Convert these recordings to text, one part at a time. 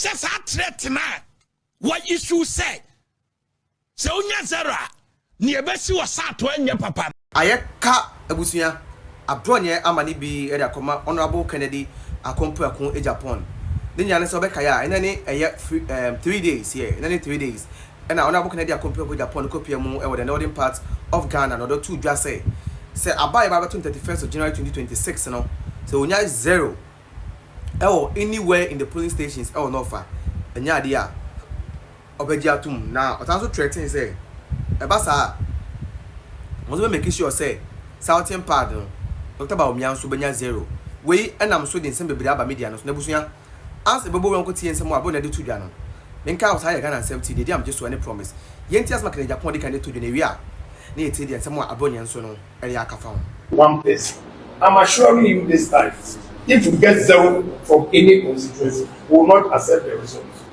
says I threat na what issue say so unya zero ni ebesi wasato enye papa ayeka abusuya Abronye amani bi e da koma honorable Kennedy akompo akon Agyapong the nyane so beka ya ena ni 3 days here ena ni 3 days ena honorable Kennedy akompo Agyapong kopia mu e the northern part of Ghana no do two dwa say abai ba 31st of January 2026 no so unya zero anywhere in the polling stations no offer enya dia obeji atum na otanso threatening say ebasa mo make sure say southern part no Dr. Baumia so benya zero we enam so den sem bebre aba media no so na busuya as bebo wen ko tie nsem abo na de tudwa no menka was higher Ghana 70 dey am just one promise yenti as makana Agyapong dey kan de tudwa na wi a na yeti dey nsem Abronye nso no ere akafa one person. I'm assuring you this time, if we get zero from any constituency, we will not accept the results.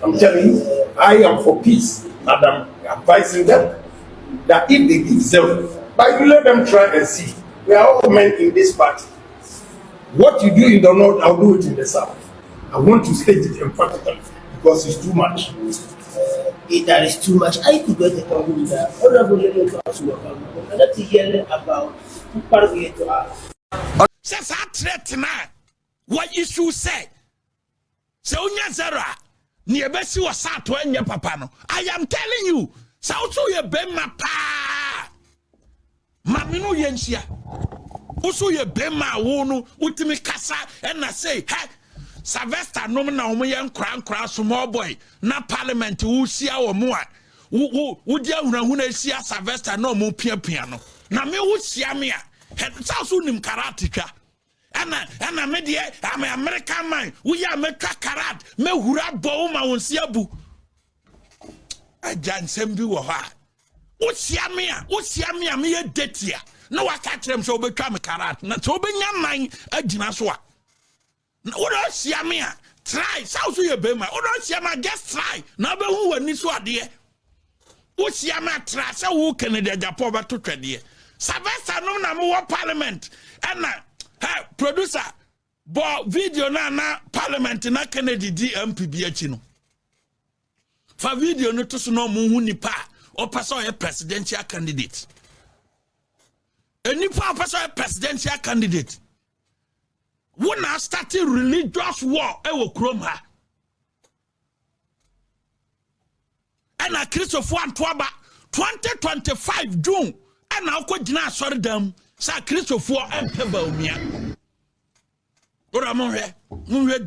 I'm telling you, I am for peace, and I'm advising them that if they give zero, but you let them try and see. We are all men in this party. What you do in the north, I'll do it in the south. I want to state it emphatically because it's too much. If that is too much, I could get a problem with that. Honorable Lady Council and that's hearing about party to us. Says I threat na what issue say so unya zero ni ebesi wasato enye papa no I am telling you so ye bema pa mami no yensia uso ye bema wo no utimi kasa and na say hey Sylvester no na omo ye nkra small boy na parliament wo sia wo mo a wo dia hunahuna sia Sylvester no mo pia no na me wo sia me a South Unim karate twa ana me de am American man we ya me karat me hura bo ma wonsia bu ajan sembi wo ha wo sia me a me ye datea na wa ka trem so obetwa me karat na so obenya man agina so a wo do sia me a try South ye be ma wo do sia ma just try na be hu wani so ade wo sia ma try say wo Kennedy Agyapong ba to twede Sylvester no na mo parliament and hey producer bo video na parliament na Kennedy di MPB achi no fa video no to so no mo hu nipa o person a presidential candidate nipa person a presidential candidate when I started religious war e wo krom ha and a Christopher Antwaba 2025 June and now ko gina asori dam sa Christopher empeba omia ora mo hwe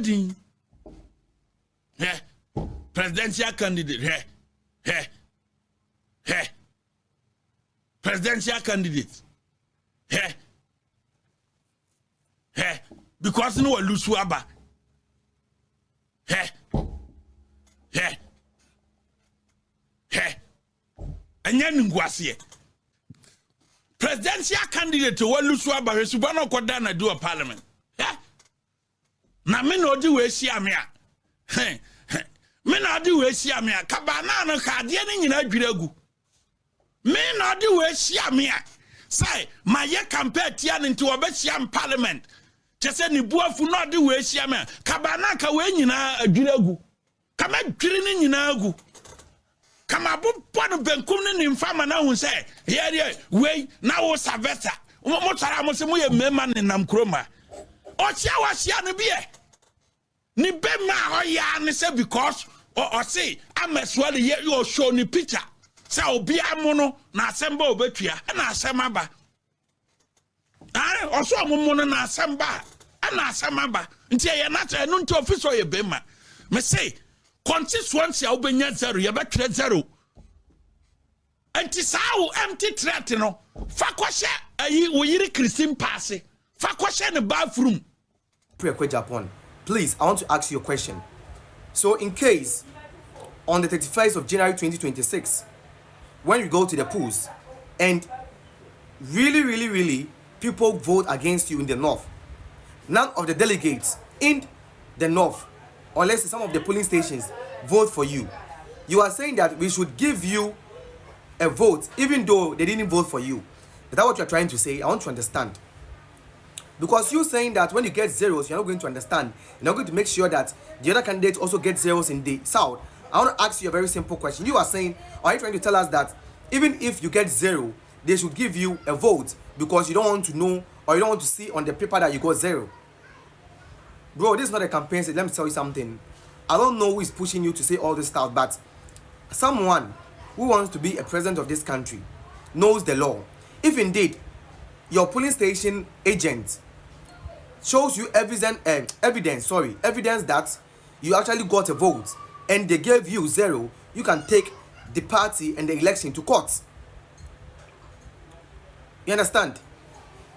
din presidential candidate presidential candidate because no lusu aba presidential candidate wo lusu aba resuba no koda na do parliament na me no di we sia me a me na di we sia me a kabana no ka de ni nyina adwiragu me na di we sia me a say my ye campaign tia nti wo be sia parliament chese ni buafu no di we sia me kabana ka we nyina adwiragu kama dwiri ni nyina agu kama bo no benkum ni mfama na hu say here we na wo Sylvester mo tara mo se mo ye mema ne nam kroma o tia wa sia no bie ni be ma o ya ne say because o say ameswale ye yo show ni picture say obi amono na asemba obetua na asema ba o so amono na asemba na asema ba nti ye na ta no nti officer ye be ma me say constituency a ubenya zero ye betwe zero anti sao empty threat no fa kwahye ayi wo yiri Christine passe fa kwahye ne bathroom Agyapong. Please, I want to ask you a question. So in case on the 31st of January 2026 when you go to the polls and really people vote against you in the north, none of the delegates in the north, unless some of the polling stations, vote for you. You are saying that we should give you a vote even though they didn't vote for you. Is that what you're trying to say? I want to understand. Because you saying that when you get zeros, you're not going to understand. You're not going to make sure that the other candidate also get zeros in the South. I want to ask you a very simple question. You are saying, are you trying to tell us that even if you get zero, they should give you a vote because you don't want to know or you don't want to see on the paper that you got zero? Bro, this is not a campaign. Let me tell you something. I don't know who is pushing you to say all this stuff, but someone who wants to be a president of this country knows the law. If indeed your polling station agent shows you evidence that you actually got a vote and they gave you zero, you can take the party and the election to court. You understand?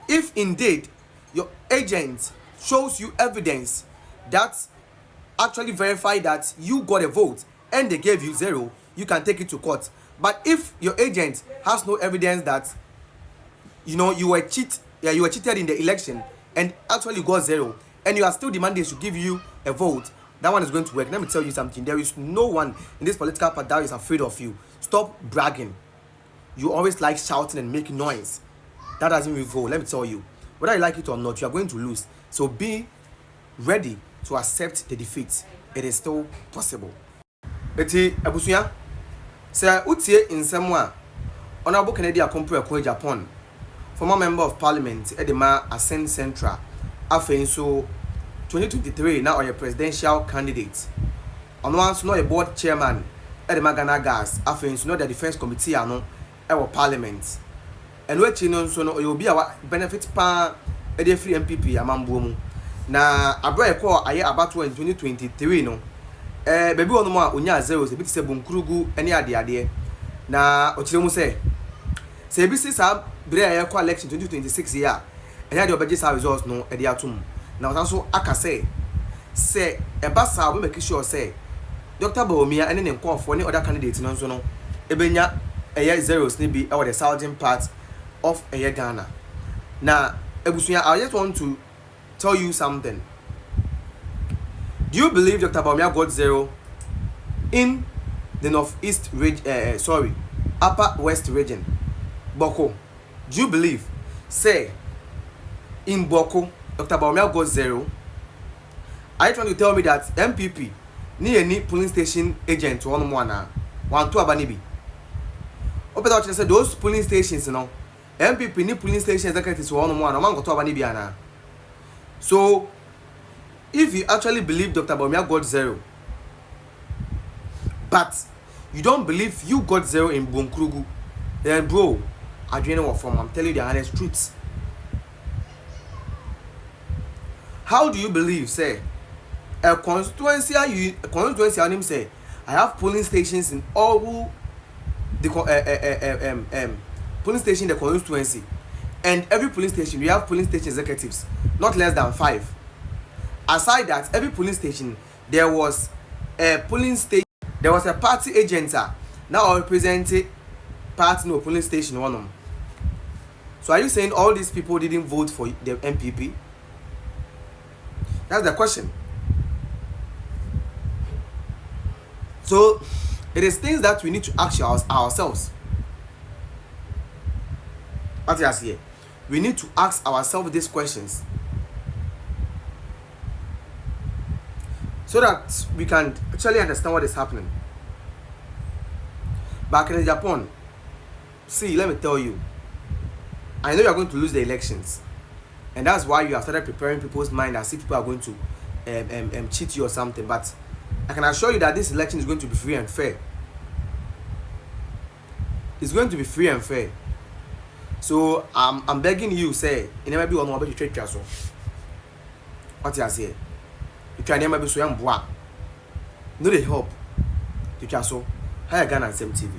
If indeed your agent shows you evidence that actually verify that you got a vote and they gave you zero, you can take it to court. But if your agent has no evidence that you were cheated in the election and actually got zero, and you are still demanding to give you a vote, that one is going to work. Let me tell you something. There is no one in this political party that is afraid of you. Stop bragging. You always like shouting and making noise. That doesn't really vote. Let me tell you, whether you like it or not, you are going to lose. So be ready to accept the defeat. It is still possible. Eti abusuya, say utie nsɛm a Honorable Kennedy Agyapong Agyapong, former member of parliament, Chale Asem Central, afei nso 2023 now a presidential candidate. On one so a board chairman, Ghana Gas, afei nso the defense committee ano ɛwɔ parliament. And wechi no nso no obi a benefit pa e free MPP amambuo mu. Na Abronye ko aye abato in 2023 no. Baby wonu mu a onya zeros e bi se bunkurugu ene ade na ochire mu se bi si sa bre aye ko election 2026 ya enya de obeje sa results no e de atum na osanso aka se e ba sa we make sure say Dr. Bawumia ene ne nkonfo ne other candidate no nso no ebenya eye zeros ne bi e wo the southern part of Ghana. Now, Ebusuya, I just want to tell you something. Do you believe Dr. Bawumia got zero in the northeast region, upper west region, Boko? Do you believe? Say, in Boko, Dr. Bawumia got zero. Are you trying to tell me that MPP ni any polling station agent one two abanibi? Open say those polling stations, MPP ni polling station executives one go to abanibi ana. So, if you actually believe Dr. Bawumia got zero, but you don't believe you got zero in Bunkrugu, then bro, Adrian was from. I'm telling you the honest truth. How do you believe, say, a constituency name say, I have polling stations in all the polling station in the constituency, and every polling station we have polling station executives, not less than 5. Aside that, every polling station there was a polling station, there was a party agent now representing party no polling station one. So are you saying all these people didn't vote for the MPP? That's the question. So it is things that we need to ask ourselves. What is here? We need to ask ourselves these questions so that we can actually understand what is happening. Back in Japan, see, let me tell you, I know you are going to lose the elections, and that's why you have started preparing people's mind as if people are going to cheat you or something. But I can assure you that this election is going to be free and fair. It's going to be free and fair. So I'm begging you, say, you never be on about your trade transfer. What you say? You try never be so young boy. No, they help. You transfer. Higher Ghana and Asem TV.